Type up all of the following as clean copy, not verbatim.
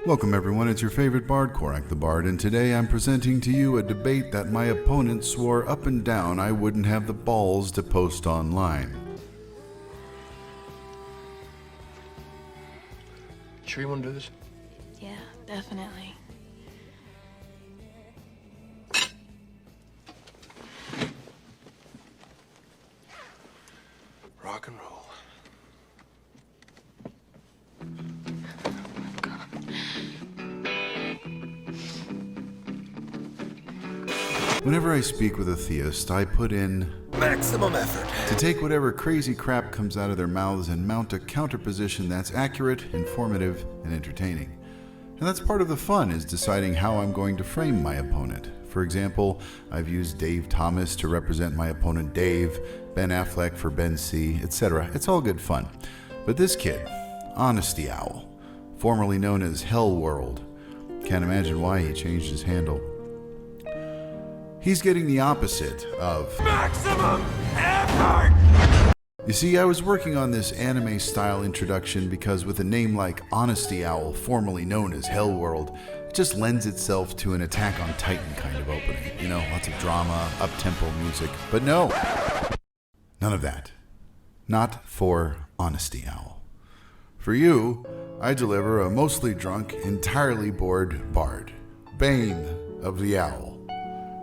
Welcome everyone, it's your favorite bard, Korak the Bard, and today I'm presenting to you a debate that my opponent swore up and down I wouldn't have the balls to post online. Sure you want to do this? Yeah, definitely. Rock and roll. Whenever I speak with a theist, I put in Maximum effort. to take whatever crazy crap comes out of their mouths and mount a counterposition that's accurate, informative, and entertaining. And that's part of the fun, is deciding how I'm going to frame my opponent. For example, I've used Dave Thomas to represent my opponent Dave, Ben Affleck for Ben C., etc. It's all good fun. But this kid, Honesty Owl, formerly known as Hell World, can't imagine why he changed his handle. He's getting the opposite of Maximum effort! You see, I was working on this anime-style introduction because with a name like Honesty Owl, formerly known as Hell World, it just lends itself to an Attack on Titan kind of opening. You know, lots of drama, up-tempo music. But no, none of that. Not for Honesty Owl. For you, I deliver a mostly drunk, entirely bored bard. Bane of the Owl.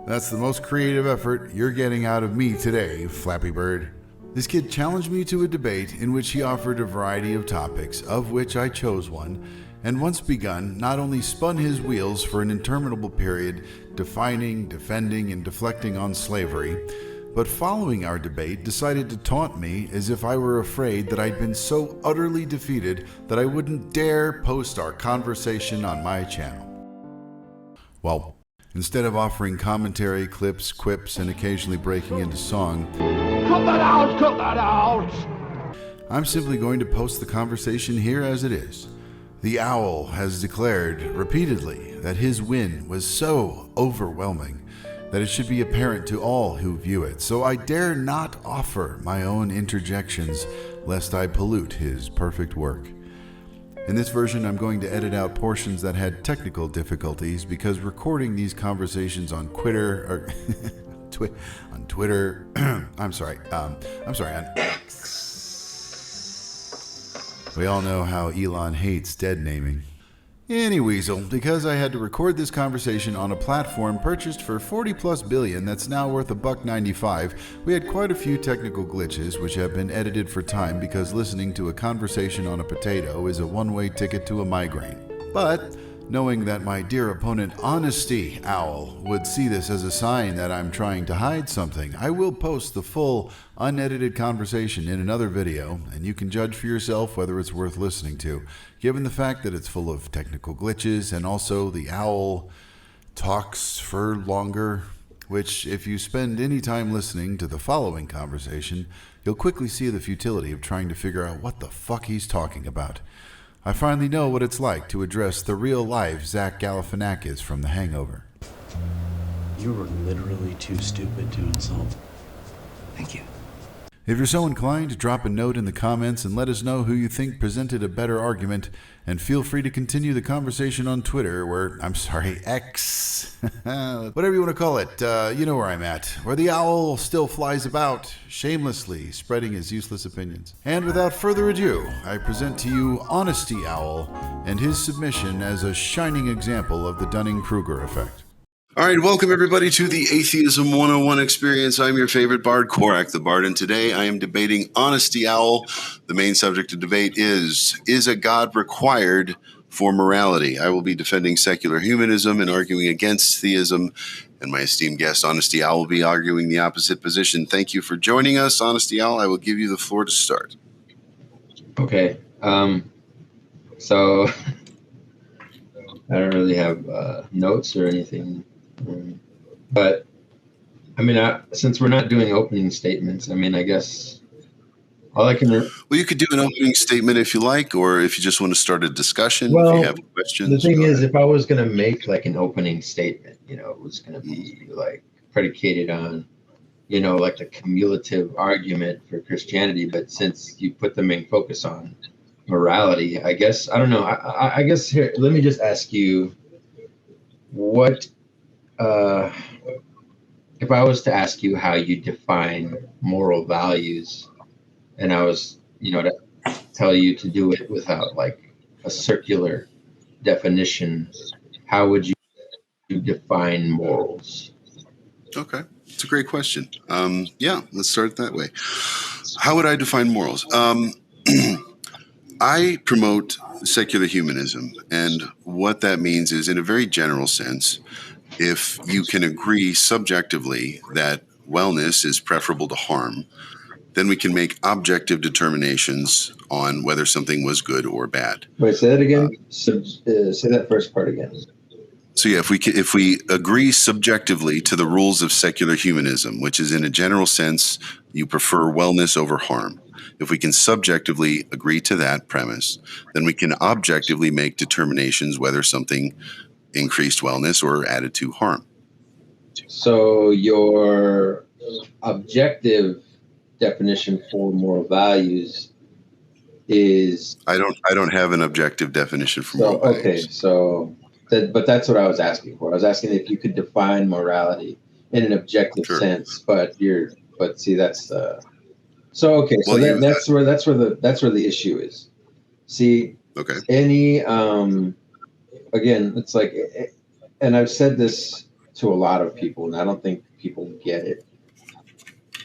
That's the most creative effort you're getting out of me today, Flappy Bird. This kid challenged me to a debate in which he offered a variety of topics, of which I chose one, and once begun, not only spun his wheels for an interminable period, defining, defending, and deflecting on slavery, but following our debate decided to taunt me as if I were afraid that I'd been so utterly defeated that I wouldn't dare post our conversation on my channel. Well, instead of offering commentary, clips, quips, and occasionally breaking into song, Cut that out! Cut that out! I'm simply going to post the conversation here as it is. The Owl has declared repeatedly that his win was so overwhelming that it should be apparent to all who view it, so I dare not offer my own interjections lest I pollute his perfect work. In this version, I'm going to edit out portions that had technical difficulties because recording these conversations on Twitter, on Twitter, on X. We all know how Elon hates dead naming. Any weasel, because I had to record this conversation on a platform purchased for $40+ billion that's now worth $1.95, we had quite a few technical glitches which have been edited for time because listening to a conversation on a potato is a one-way ticket to a migraine. But knowing that my dear opponent Honesty Owl would see this as a sign that I'm trying to hide something, I will post the full, unedited conversation in another video, and you can judge for yourself whether it's worth listening to, given the fact that it's full of technical glitches, and also the owl talks for longer, which, if you spend any time listening to the following conversation, you'll quickly see the futility of trying to figure out what the fuck he's talking about. I finally know what it's like to address the real-life Zach Galifianakis from The Hangover. You were literally too stupid to insult. Thank you. If you're so inclined, drop a note in the comments and let us know who you think presented a better argument, and feel free to continue the conversation on Twitter, X. Whatever you want to call it, you know where I'm at, where the owl still flies about, shamelessly spreading his useless opinions. And without further ado, I present to you Honesty Owl and his submission as a shining example of the Dunning-Kruger effect. All right, welcome everybody to the Atheism 101 experience. I'm your favorite bard, Korak the Bard, and today I am debating Honesty Owl. The main subject of debate is a God required for morality? I will be defending secular humanism and arguing against theism, and my esteemed guest, Honesty Owl, will be arguing the opposite position. Thank you for joining us, Honesty Owl. I will give you the floor to start. Okay, so I don't really have notes or anything. But I mean, since we're not doing opening statements, I mean, I guess all I can. Well, you could do an opening statement if you like, or if you just want to start a discussion. Well, if you have questions. The thing is, if I was going to make like an opening statement, you know, it was going to be like predicated on, you know, like the cumulative argument for Christianity. But since you put the main focus on morality. I guess I don't know. I guess here, let me just ask you, what if I was to ask you how you define moral values, and I was, to tell you to do it without like a circular definition, how would you define morals? Okay, it's a great question. Yeah, let's start that way. How would I define morals? I promote secular humanism, and what that means is, in a very general sense, if you can agree subjectively that wellness is preferable to harm, then we can make objective determinations on whether something was good or bad. Wait, say that again. Say that first part again. So yeah, if we agree subjectively to the rules of secular humanism, which is in a general sense, you prefer wellness over harm. If we can subjectively agree to that premise, then we can objectively make determinations whether something increased wellness or added to harm. So your objective definition for moral values is... I don't have an objective definition for moral values. Okay, but that's what I was asking for. I was asking if you could define morality in an objective sense, but see, that's the... So okay, so well, that's where the issue is. See, okay. Any again, it's like, and I've said this to a lot of people, and I don't think people get it.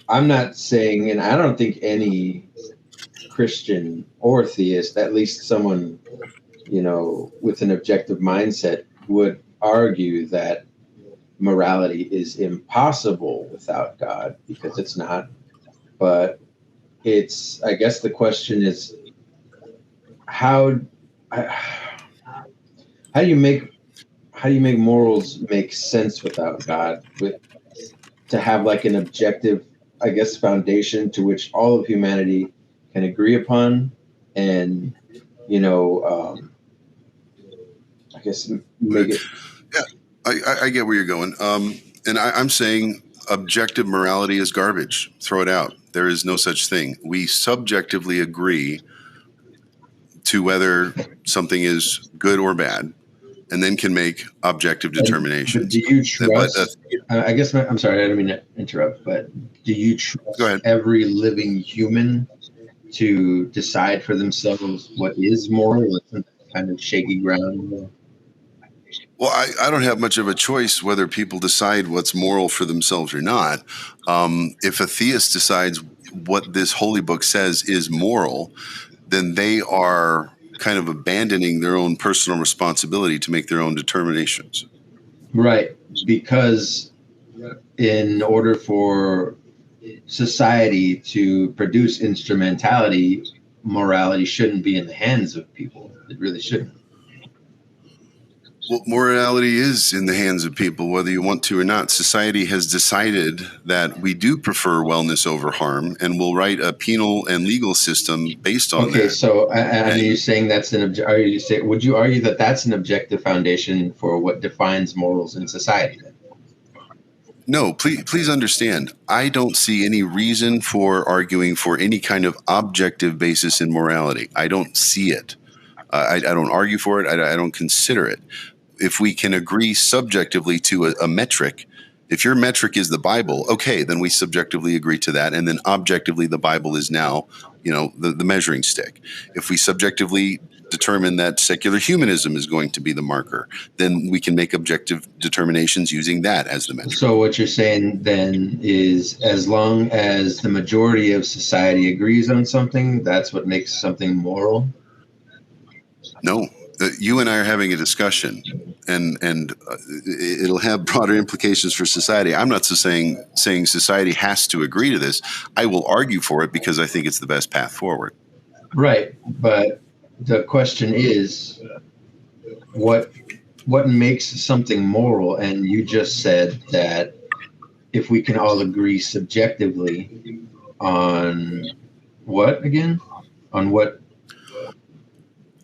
I'm not saying, and I don't think any Christian or theist, at least someone, with an objective mindset, would argue that morality is impossible without God, because it's not. But I guess the question is, how do you make morals make sense without God, to have like an objective, I guess, foundation to which all of humanity can agree upon, and I guess make it... Yeah, I get where you're going, and I'm saying objective morality is garbage. Throw it out. There is no such thing. We subjectively agree to whether something is good or bad, and then can make objective determinations. But do you trust? I guess I'm sorry, I didn't mean to interrupt. But do you trust every living human to decide for themselves what is moral? It's kind of shaky ground. Well, I don't have much of a choice whether people decide what's moral for themselves or not. If a theist decides what this holy book says is moral, then they are kind of abandoning their own personal responsibility to make their own determinations. Right, because in order for society to produce instrumentality, morality shouldn't be in the hands of people. It really shouldn't. Well, morality is in the hands of people, whether you want to or not. Society has decided that we do prefer wellness over harm, and will write a penal and legal system based on that. Okay, so are you saying that's would you argue that that's an objective foundation for what defines morals in society then? No, please understand. I don't see any reason for arguing for any kind of objective basis in morality. I don't see it. I don't argue for it. I don't consider it. If we can agree subjectively to a metric, if your metric is the Bible, okay, then we subjectively agree to that. And then objectively, the Bible is now, the measuring stick. If we subjectively determine that secular humanism is going to be the marker, then we can make objective determinations using that as the metric. So what you're saying then is, as long as the majority of society agrees on something, that's what makes something moral? No. You and I are having a discussion, and it'll have broader implications for society. I'm not saying society has to agree to this. I will argue for it because I think it's the best path forward. Right, but the question is, what makes something moral? And you just said that if we can all agree subjectively on what again? On what?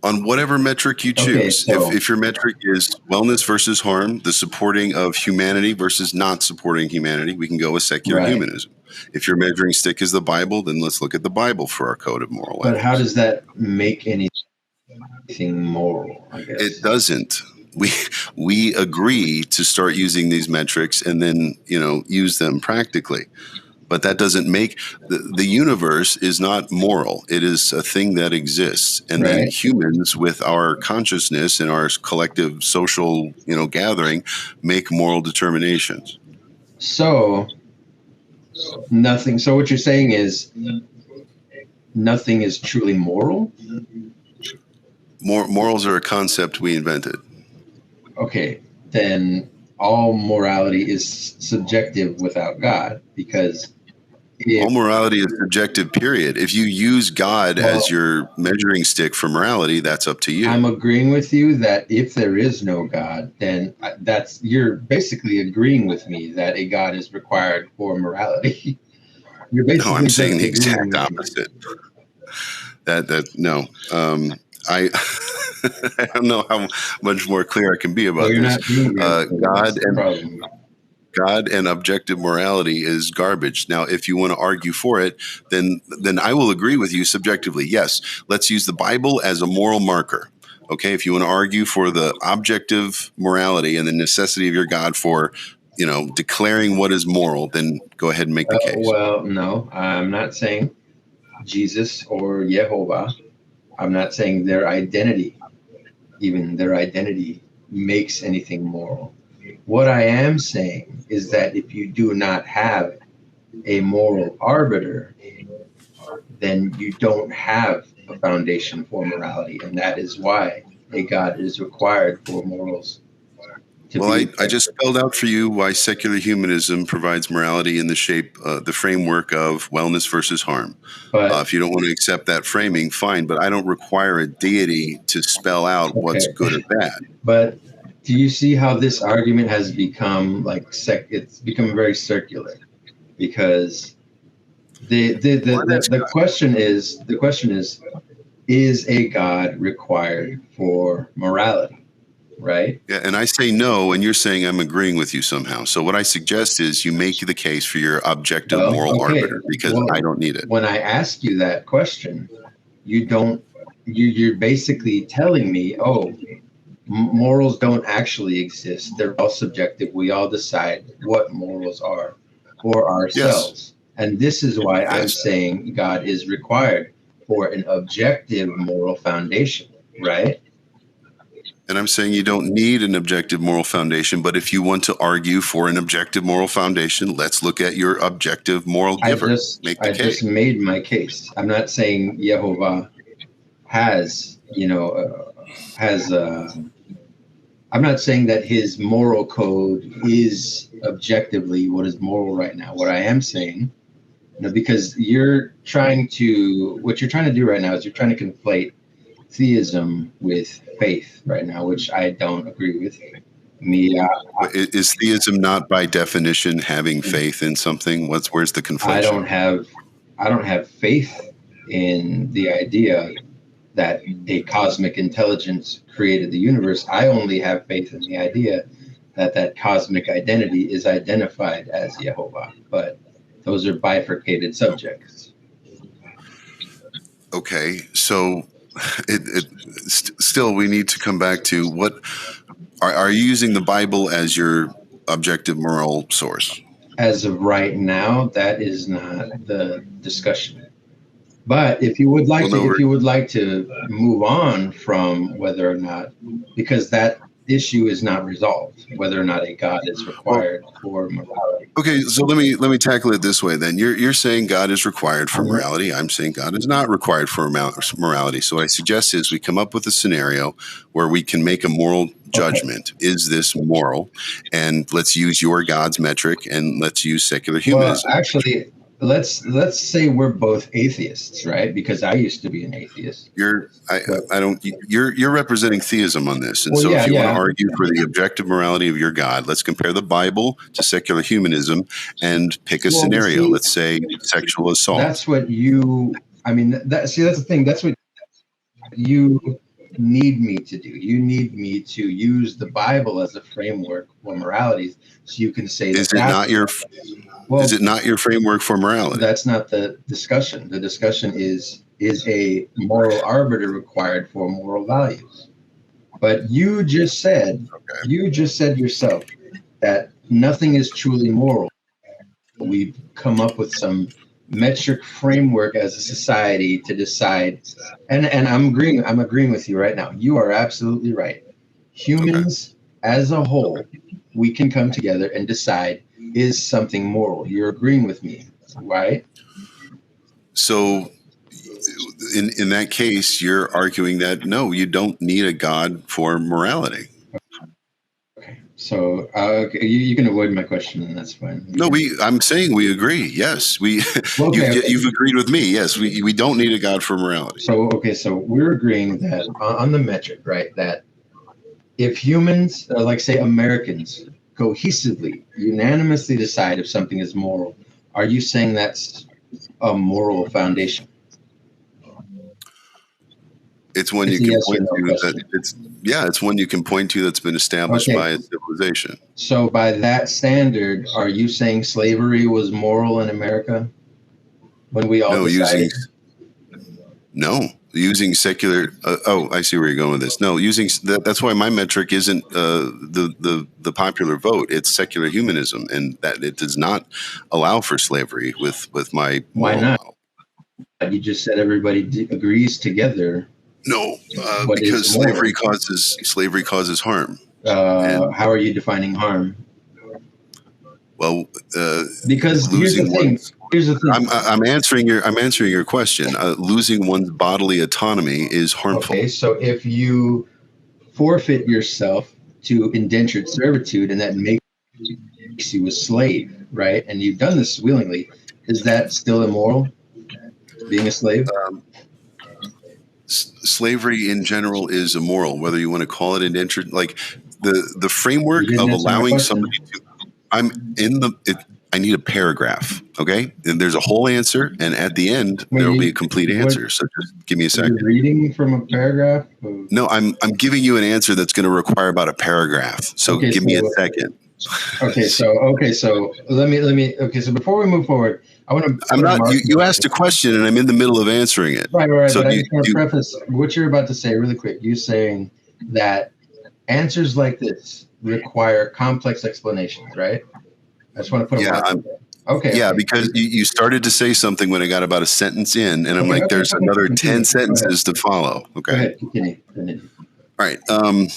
On whatever metric you choose. Okay, so if your metric is wellness versus harm, the supporting of humanity versus not supporting humanity, we can go with secular humanism. If your measuring stick is the Bible, then let's look at the Bible for our code of moral But ethics. how does that make anything moral, I guess? It doesn't. We agree to start using these metrics and then, use them practically. But that doesn't make the universe is not moral. It is a thing that exists. And then Right. humans with our consciousness and our collective social, gathering make moral determinations. So nothing. So what you're saying is nothing is truly moral? Morals are a concept we invented. Okay, then all morality is subjective without God, because All morality is subjective, period. If you use God as your measuring stick for morality, that's up to you. I'm agreeing with you that if there is no God, then you're basically agreeing with me that a God is required for morality. You're basically No, I'm saying the just agreeing exact with me. opposite. No. I I don't know how much more clear I can be about Well, you're this. not being very clear. That's the problem. God and objective morality is garbage. Now, if you want to argue for it, then I will agree with you subjectively. Yes, let's use the Bible as a moral marker. Okay, if you want to argue for the objective morality and the necessity of your God for, declaring what is moral, then go ahead and make the case. Well, no, I'm not saying Jesus or Jehovah. I'm not saying their identity, even their identity, makes anything moral. What I am saying is that if you do not have a moral arbiter, then you don't have a foundation for morality. And that is why a God is required for morals. Well, I just spelled out for you why secular humanism provides morality in the framework of wellness versus harm. But if you don't want to accept that framing, fine. But I don't require a deity to spell out what's good or bad. But do you see how this argument has become it's become very circular? Because the question is a God required for morality? Right? Yeah, and I say no, and you're saying I'm agreeing with you somehow. So what I suggest is you make the case for your objective moral arbiter, because I don't need it. When I ask you that question, you're basically telling me, morals don't actually exist. They're all subjective. We all decide what morals are for ourselves. Yes. And this is why I'm saying God is required for an objective moral foundation, right? And I'm saying you don't need an objective moral foundation, but if you want to argue for an objective moral foundation, let's look at your objective moral giver. I just made my case. I'm not saying Jehovah has, I'm not saying that his moral code is objectively what is moral right now. What I am saying, because what you're trying to do right now is you're trying to conflate theism with faith right now, which I don't agree with. Is theism not by definition having faith in something? Where's the conflation? I don't have faith in the idea that a cosmic intelligence created the universe. I only have faith in the idea that cosmic identity is identified as Jehovah, but those are bifurcated subjects. Okay, so still we need to come back to what are you using the Bible as your objective moral source? As of right now, that is not the discussion. But if you would like to move on from whether or not, because that issue is not resolved, whether or not a God is required for morality. Okay, so let me tackle it this way then. You're saying God is required for morality. I'm saying God is not required for morality. So what I suggest is we come up with a scenario where we can make a moral judgment. Okay. Is this moral? And let's use your God's metric, and let's use secular humanism. Well, actually, let's say we're both atheists, right? Because I used to be an atheist. You're representing theism on this. And if you want to argue for the objective morality of your God, let's compare the Bible to secular humanism and pick a scenario. Let's say sexual assault. That's the thing. That's what need me to do. You need me to use the Bible as a framework for moralities, so you can say Is it not your? well, Is it not your framework for morality? that's not the discussion. The discussion is a moral arbiter required for moral values? But you just said yourself that nothing is truly moral. We've come up with some metric framework as a society to decide, and I'm agreeing with you right now. You are absolutely right. Humans as a whole, we can come together and decide, is something moral? You're agreeing with me, right? So in that case, you're arguing that no, you don't need a God for morality. Okay, so you can avoid my question, and that's fine. No, I'm saying we agree. Yes, Okay. you've agreed with me. Yes, we don't need a God for morality. So we're agreeing that on the metric, right? That if humans, like say Americans, cohesively, unanimously decide if something is moral, are you saying that's a moral foundation? It's one you can point to that it's one you can point to that's been established by a civilization. So by that standard, are you saying slavery was moral in America when we all decided? Using secular. I see where you're going with this. No, using that's why my metric isn't the popular vote. It's secular humanism, and that it does not allow for slavery with my. Why not? Model. You just said everybody agrees together. No, because slavery causes harm. How are you defining harm? Well, because here's the thing. I'm answering your question. Losing one's bodily autonomy is harmful. Okay, so if you forfeit yourself to indentured servitude, and that makes you a slave, right? And you've done this willingly, is that still immoral? Being a slave? Slavery in general is immoral, whether you want to call it indentured. Like the framework of allowing somebody to. I need a paragraph, okay? And there's a whole answer, and at the end there will be a complete answer. So just give me a second. You're reading from a paragraph? No, I'm giving you an answer that's going to require about a paragraph. So give me a second. So let me. Okay, so before we move forward, I want to. I'm not. You asked a question, and I'm in the middle of answering it. Right. So but I just want to preface what you're about to say really quick. You're saying that answers like this require complex explanations, right? I just want to put Okay. Because you started to say something when I got about a sentence in, and I'm there's another 10 sentences to follow. Okay. Go ahead. Continue. All right. All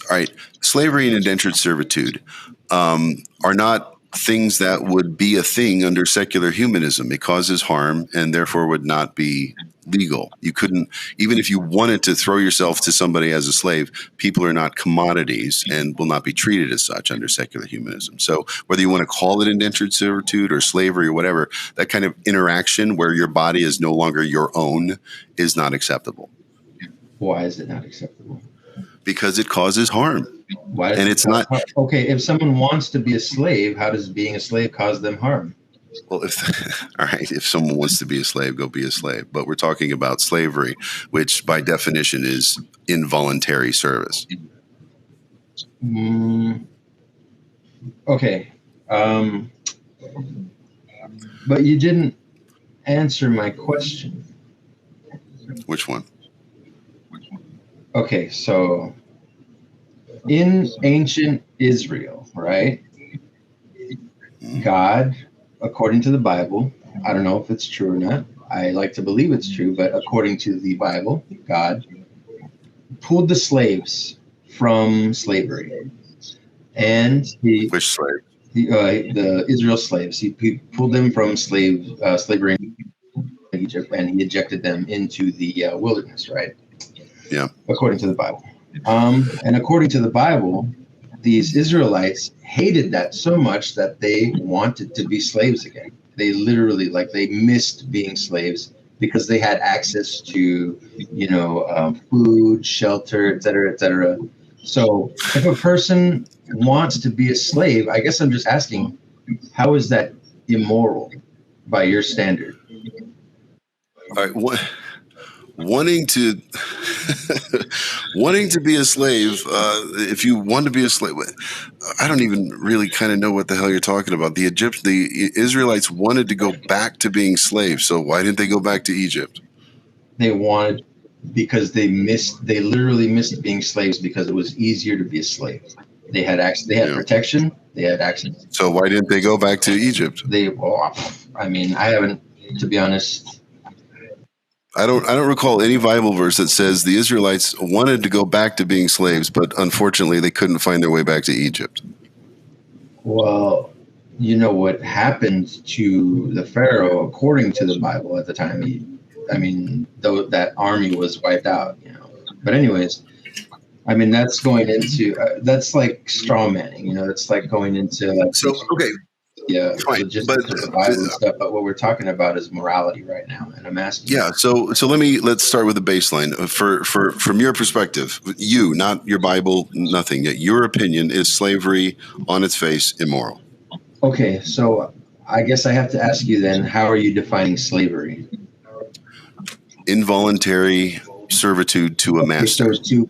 right. Slavery and indentured servitude are not things that would be a thing under secular humanism. It causes harm and therefore would not be legal. You couldn't, even if you wanted to throw yourself to somebody as a slave, people are not commodities and will not be treated as such under secular humanism. So whether you want to call it indentured servitude or slavery or whatever, that kind of interaction where your body is no longer your own is not acceptable. Why is it not acceptable? Because it causes harm. Why? And it's not harm? Okay. If someone wants to be a slave, how does being a slave cause them harm? Well, if someone wants to be a slave, go be a slave. But we're talking about slavery, which by definition is involuntary service. Okay. But you didn't answer my question. Which one? Okay, so in ancient Israel, right? God, according to the Bible, I don't know if it's true or not. I like to believe it's true, but according to the Bible, God pulled the slaves from slavery. And which slave? The Israel slaves. He pulled them from slavery in Egypt, and he ejected them into the wilderness, right? Yeah. According to the Bible. And according to the Bible, these Israelites hated that so much that they wanted to be slaves again. They literally, they missed being slaves because they had access to, food, shelter, et cetera, et cetera. So if a person wants to be a slave, I guess I'm just asking, how is that immoral by your standard? All right. wanting to wanting to be a slave, if you want to be a slave, I don't even really kind of know what the hell you're talking about. The Israelites wanted to go back to being slaves, so why didn't they go back to Egypt? They wanted, because they literally missed being slaves because it was easier to be a slave. They had access, they had protection, they had access. So why didn't they go back to Egypt? I mean, I haven't, to be honest. I don't recall any Bible verse that says the Israelites wanted to go back to being slaves, but unfortunately they couldn't find their way back to Egypt. Well, you know what happened to the Pharaoh according to the Bible at the time. Though that army was wiped out, But anyways, I mean, that's going into that's like straw manning, It's like going into like fine, but the Bible and stuff. But what we're talking about is morality right now, and I'm asking. Yeah, so let's start with the baseline. From your perspective, you, not your Bible, nothing. Yet your opinion is slavery on its face immoral. Okay, so I guess I have to ask you then: how are you defining slavery? Involuntary servitude to a master. So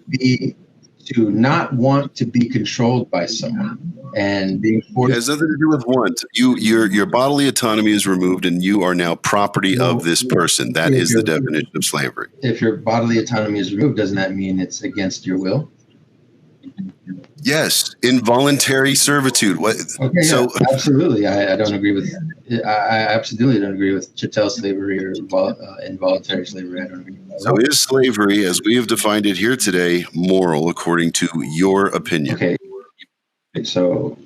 to not want to be controlled by someone and being forced. It has nothing to do with want. Your bodily autonomy is removed, and you are now property of this person. That is the definition of slavery. If your bodily autonomy is removed, doesn't that mean it's against your will? Yes, involuntary servitude. What? Okay, so absolutely, I don't agree with. I absolutely don't agree with chattel slavery or involuntary slavery. I don't agree with that. So is slavery, as we have defined it here today, moral according to your opinion? Okay, so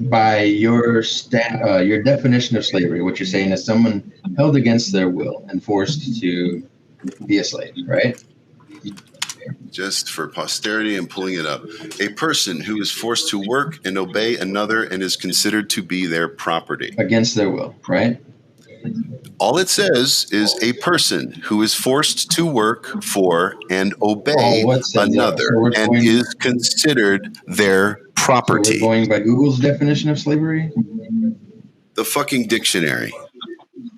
by your definition of slavery, what you're saying is someone held against their will and forced to be a slave, right? Just for posterity, I'm pulling it up. A person who is forced to work and obey another and is considered to be their property. Against their will, right? All it says is a person who is forced to work for and obey another and is considered their property. So we're going by Google's definition of slavery? The fucking dictionary.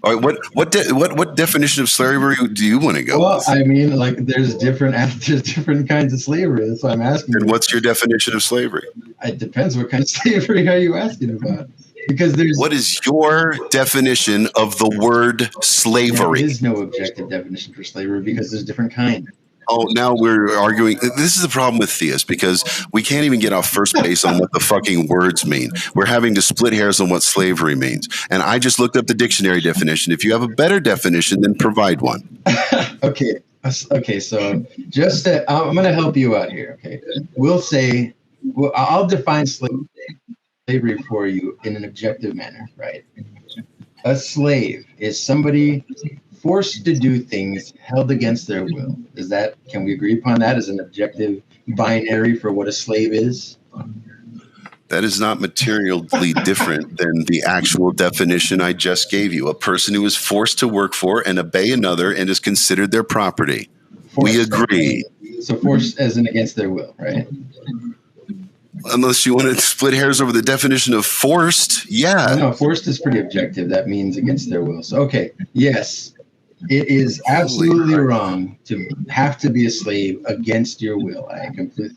All right, what definition of slavery do you want to go with? Well, I mean, like there's different kinds of slavery. That's why I'm asking. And what's your definition of slavery? It depends. What kind of slavery are you asking about? Because what is your definition of the word slavery? There is no objective definition for slavery because there's different kinds. Oh, now we're arguing. This is the problem with theists because we can't even get off first base on what the fucking words mean. We're having to split hairs on what slavery means. And I just looked up the dictionary definition. If you have a better definition, then provide one. Okay. So just I'm going to help you out here. Okay. I'll define slavery for you in an objective manner, right? A slave is somebody forced to do things held against their will. Can we agree upon that as an objective binary for what a slave is? That is not materially different than the actual definition I just gave you. A person who is forced to work for and obey another and is considered their property. We agree. So forced as in against their will, right? Unless you want to split hairs over the definition of forced, yeah. No, forced is pretty objective. That means against their will. So, okay, yes. It is absolutely wrong to have to be a slave against your will. I completely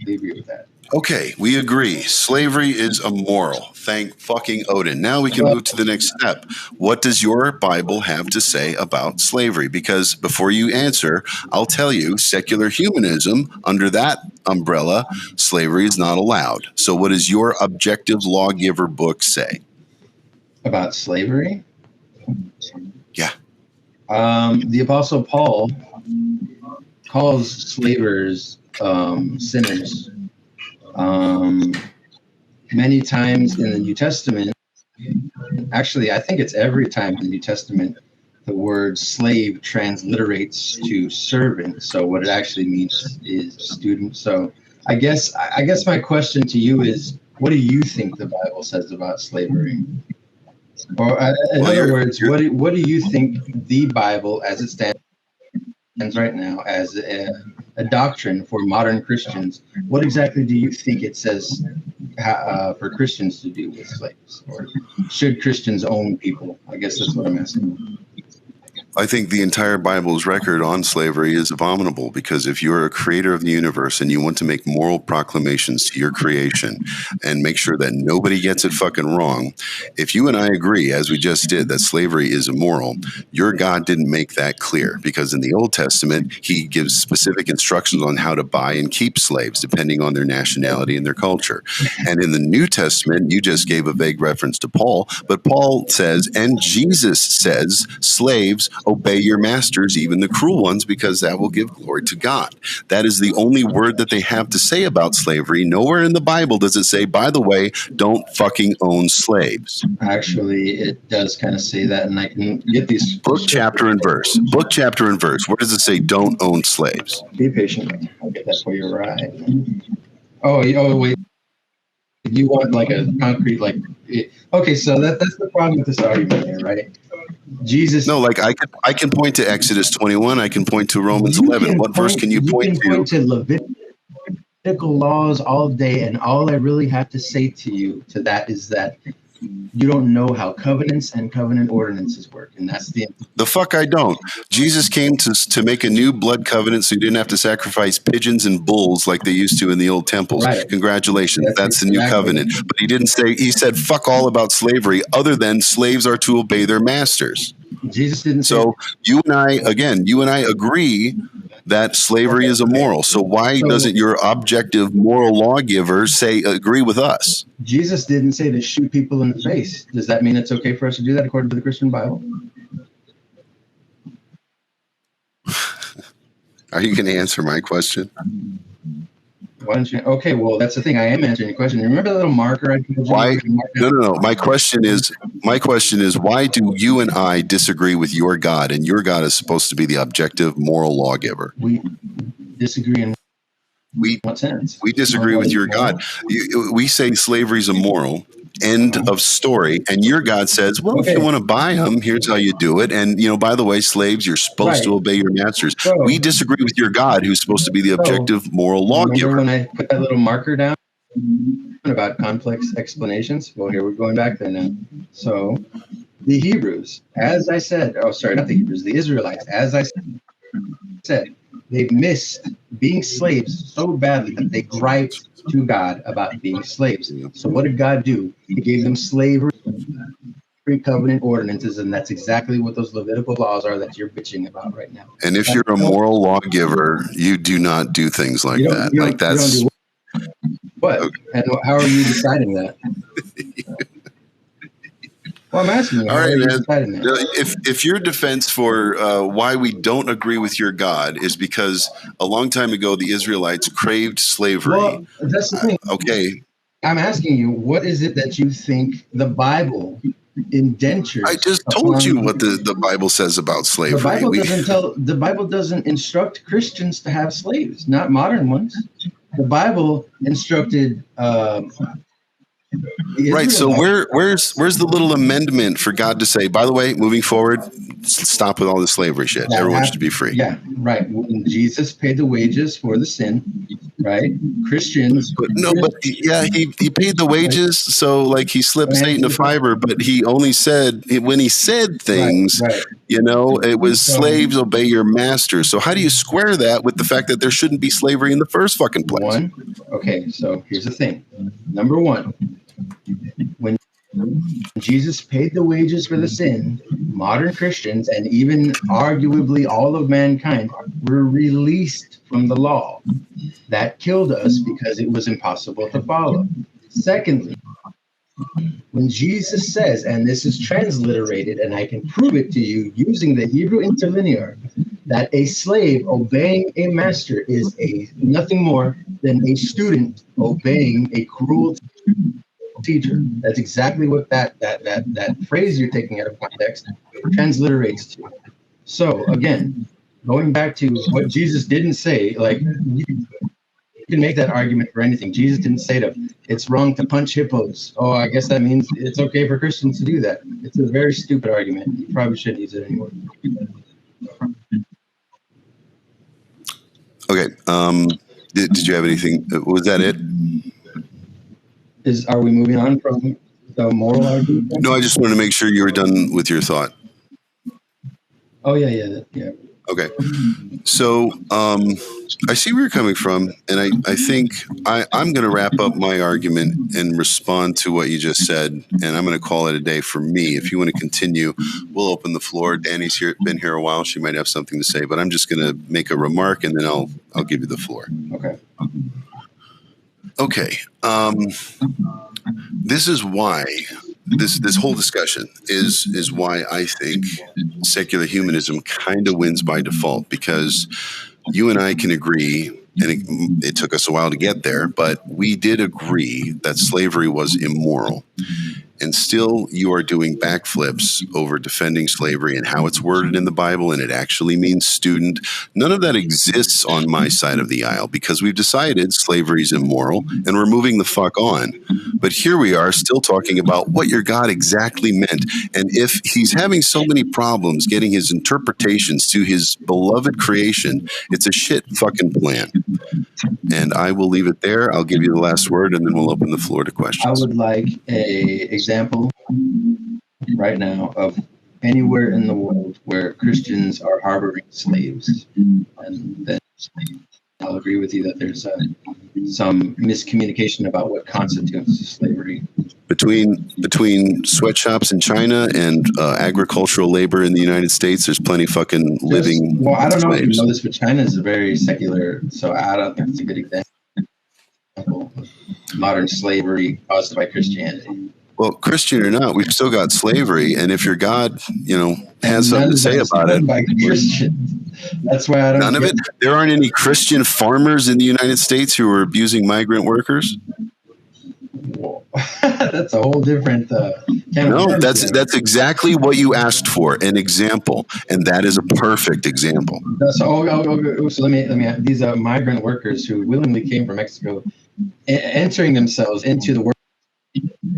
agree with that. Okay, we agree. Slavery is immoral. Thank fucking Odin. Now we can move to the next step. What does your Bible have to say about slavery? Because before you answer, I'll tell you, secular humanism, under that umbrella, slavery is not allowed. So what does your objective lawgiver book say? About slavery? Yeah. The Apostle Paul calls slavers sinners. Many times in the New Testament, actually, I think it's every time in the New Testament, the word slave transliterates to servant. So what it actually means is student. So I guess my question to you is, what do you think the Bible says about slavery? Or in other words, what do you think the Bible, as it stands right now, as a doctrine for modern Christians, what exactly do you think it says for Christians to do with slaves? Or should Christians own people? I guess that's what I'm asking. I think the entire Bible's record on slavery is abominable, because if you're a creator of the universe and you want to make moral proclamations to your creation and make sure that nobody gets it fucking wrong, if you and I agree, as we just did, that slavery is immoral, your God didn't make that clear, because in the Old Testament, he gives specific instructions on how to buy and keep slaves depending on their nationality and their culture. And in the New Testament, you just gave a vague reference to Paul, but Paul says, and Jesus says, slaves, obey your masters, even the cruel ones, because that will give glory to God. That is the only word that they have to say about slavery. Nowhere in the Bible does it say, by the way, don't fucking own slaves. Actually, it does kind of say that, and I can get these. Book, chapter, and verse. Book, chapter, and verse. Where does it say don't own slaves? Be patient. I'll get that for you right. Oh, wait. You want like a concrete, like, okay, so that's the problem with this argument here, right? Jesus. No, like I can point to Exodus 21. I can point to Romans 11. What verse can you point to? You can point to Levitical laws all day, and all I really have to say to you to that is that you don't know how covenants and covenant ordinances work, and that's the fuck I don't. Jesus came to make a new blood covenant, so you didn't have to sacrifice pigeons and bulls like they used to in the old temples. Right. Congratulations, that's the new covenant. But he didn't say. He said fuck all about slavery, other than slaves are to obey their masters. Jesus didn't. So you and I agree that slavery is immoral. So why doesn't your objective moral lawgiver agree with us? Jesus didn't say to shoot people in the face. Does that mean it's okay for us to do that according to the Christian Bible? Are you going to answer my question? Why don't you? Okay, well, that's the thing. I am answering your question. Remember the little marker I told you? Why? No. My question is, why do you and I disagree with your God, and your God is supposed to be the objective moral lawgiver? We disagree in what sense? We disagree with your God. We say slavery is immoral. End of story. And your God says, well, if you want to buy them, here's how you do it. And, by the way, slaves, you're supposed to obey your masters. We disagree with your God, who's supposed to be the objective moral lawgiver. Remember when I put that little marker down about complex explanations? Well, here we're going back there now. So the Hebrews, as I said, not the Hebrews, the Israelites, as I said, they missed being slaves so badly that they griped to God about being slaves. So what did God do? He gave them slavery covenant ordinances, and that's exactly what those Levitical laws are that you're bitching about right now. And if you're a moral lawgiver, you do not do things like that. Like that's what? Okay. And how are you deciding that? Well, I'm asking you. All right, man. If your defense for why we don't agree with your God is because a long time ago the Israelites craved slavery. Well, that's the thing. Okay. I'm asking you, what is it that you think the Bible indentures? I just told you what the Bible says about slavery. The Bible doesn't instruct Christians to have slaves, not modern ones. The Bible instructed. Right. So where's the little amendment for God to say, by the way, moving forward, stop with all the slavery shit. Everyone should be free. Yeah. Right. When Jesus paid the wages for the sin, right? Christians. He paid the wages. So like he slipped Satan a fiver, but he only said when he said things, it was slaves obey your masters. So how do you square that with the fact that there shouldn't be slavery in the first fucking place? Okay. So here's the thing. Number one. When Jesus paid the wages for the sin, modern Christians and even arguably all of mankind were released from the law. That killed us because it was impossible to follow. Secondly, when Jesus says, and this is transliterated, and I can prove it to you using the Hebrew interlinear, that a slave obeying a master is nothing more than a student obeying a cruel teacher. That's exactly what that phrase you're taking out of context transliterates to. So again, going back to what Jesus didn't say, like you can make that argument for anything. Jesus didn't say it's wrong to punch hippos. Oh, I guess that means it's okay for Christians to do that. It's a very stupid argument. You probably shouldn't use it anymore. Okay. Did you have anything? Was that it? Are we moving on from the moral argument? No, I just wanted to make sure you were done with your thought. Oh yeah. Okay. So I see where you're coming from, and I think I'm going to wrap up my argument and respond to what you just said, and I'm going to call it a day for me. If you want to continue, we'll open the floor. Danny's been here a while. She might have something to say, but I'm just going to make a remark, and then I'll give you the floor. Okay. Okay. This is why this whole discussion is why I think secular humanism kind of wins by default, because you and I can agree, and it took us a while to get there, but we did agree that slavery was immoral. And still you are doing backflips over defending slavery and how it's worded in the Bible, and it actually means student. None of that exists on my side of the aisle, because we've decided slavery is immoral and we're moving the fuck on. But here we are still talking about what your God exactly meant. And if he's having so many problems getting his interpretations to his beloved creation, it's a shit fucking plan. And I will leave it there. I'll give you the last word, and then we'll open the floor to questions. I would like a example right now of anywhere in the world where Christians are harboring slaves, and then I'll agree with you that there's some miscommunication about what constitutes slavery. Between sweatshops in China and agricultural labor in the United States, there's plenty fucking living Well, I don't know if you slaves. know this, but China is a very secular, so I don't think it's a good example of modern slavery caused by Christianity. Well, Christian or not, we've still got slavery, and if your God, has something to say about it, by Christians. That's why I don't. none of it. There aren't any Christian farmers in the United States who are abusing migrant workers. Whoa. That's a whole different. No, that's exactly what you asked for, an example, and that is a perfect example. So let me. These are migrant workers who willingly came from Mexico, entering themselves into the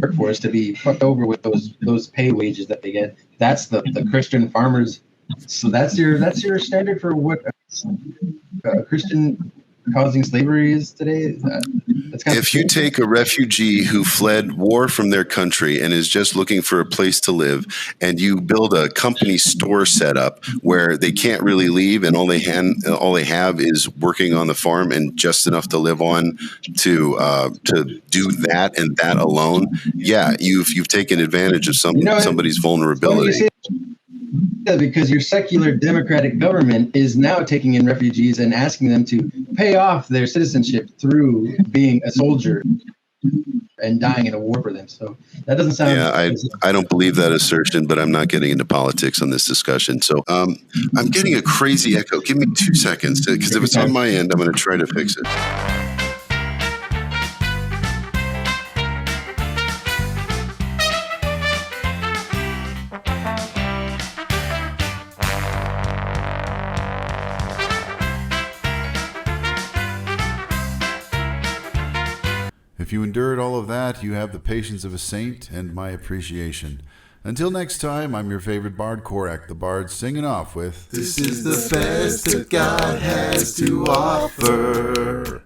workforce to be fucked over with those pay wages that they get. That's the Christian farmers. So that's your standard for what a Christian causing slavery is today. That's kind If you take a refugee who fled war from their country and is just looking for a place to live, and you build a company store setup where they can't really leave, and all they have is working on the farm and just enough to live on to do that and that alone, yeah, you've taken advantage of somebody's vulnerability. Because your secular democratic government is now taking in refugees and asking them to pay off their citizenship through being a soldier and dying in a war for them. So that doesn't sound. Yeah, I don't believe that assertion, but I'm not getting into politics on this discussion. So I'm getting a crazy echo. Give me 2 seconds, because if it's on my end, I'm going to try to fix it. If you endured all of that, you have the patience of a saint and my appreciation. Until next time, I'm your favorite bard, Korak the Bard, singing off with... This is the best that God has to offer.